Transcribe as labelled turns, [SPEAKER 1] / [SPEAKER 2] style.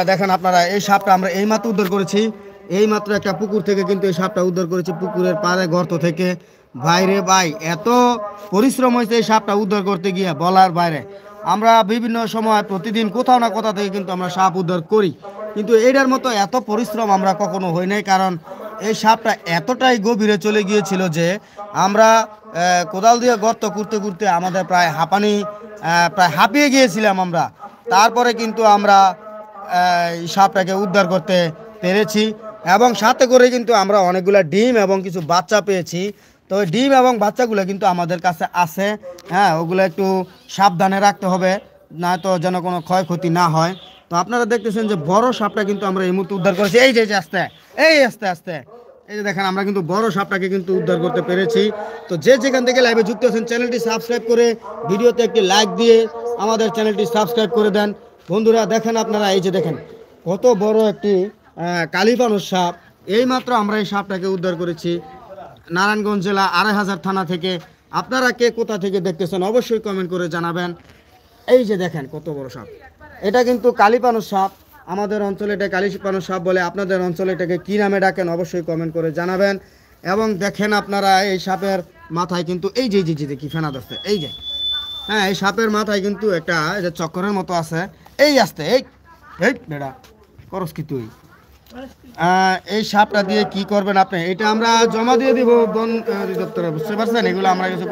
[SPEAKER 1] দেখেন আপনারা, এই সাপটা আমরা এইমাত্র উদ্ধার করেছি। এইমাত্র একটা পুকুর থেকে কিন্তু এই সাপটা উদ্ধার করেছি, পুকুরের পাড়ে গর্ত থেকে। বাইরে ভাই এত পরিশ্রম হয়েছে এই সাপটা উদ্ধার করতে গিয়ে বলার বাইরে। আমরা বিভিন্ন সময় প্রতিদিন কোথাও না কোথাও থেকে কিন্তু আমরা সাপ উদ্ধার করি, কিন্তু এটার মতো এত পরিশ্রম আমরা কখনো হই নাই। কারণ এই সাপটা এতটাই গভীরে চলে গিয়েছিল যে আমরা কোদাল দিয়ে গর্ত করতে করতে আমাদের প্রায় প্রায় হাঁপিয়ে গিয়েছিলাম আমরা। তারপরে কিন্তু আমরা এই সাপটাকে উদ্ধার করতে পেরেছি, এবং সাথে করে কিন্তু আমরা অনেকগুলো ডিম এবং কিছু বাচ্চা পেয়েছি। তো ওই ডিম এবং বাচ্চাগুলো কিন্তু আমাদের কাছে আছে। হ্যাঁ, ওগুলো একটু সাবধানে রাখতে হবে, না তো যেন কোনো ক্ষয়ক্ষতি না হয়। তো আপনারা দেখতেছেন যে বড় সাপটা কিন্তু আমরা এই মুহূর্তে উদ্ধার করেছি। এই যে আস্তে, আস্তে আস্তে, এই যে দেখেন আমরা কিন্তু বড় সাপটাকে কিন্তু উদ্ধার করতে পেরেছি। তো যে যেখান থেকে লাইভে যুক্ত আছেন, চ্যানেলটি সাবস্ক্রাইব করে ভিডিওতে একটি লাইক দিয়ে আমাদের চ্যানেলটি সাবস্ক্রাইব করে দেন। বন্ধুরা দেখেন আপনারা, এই যে দেখেন কত বড় একটি কালীপানুর সাপ। এইমাত্র আমরা এই সাপটাকে উদ্ধার করেছি নারায়ণগঞ্জ জেলা ২৫০০ থানা থেকে। আপনারা কে কোথা থেকে দেখতেছেন অবশ্যই কমেন্ট করে জানাবেন। এই যে দেখেন কত বড় সাপ, এটা কিন্তু কালীপানুর সাপ। আমাদের অঞ্চলে এটা কালীপানুর সাপ বলে, আপনাদের অঞ্চলে এটাকে কী নামে ডাকেন অবশ্যই কমেন্ট করে জানাবেন। এবং দেখেন আপনারা এই সাপের মাথায় কিন্তু এই যে কি ফেনা ধরছে, এই যে, হ্যাঁ, এই সাপের মাথায় কিন্তু একটা এটা চক্করের মতো আছে। এই আসতে, এই এই বেড়া করস কি তুই? এই সাপটা দিয়ে কি করবেন আপনি? এটা আমরা জমা দিয়ে দিব বন অধিদপ্তরে, বুঝতে পারছেন? এগুলো আমরা কিছু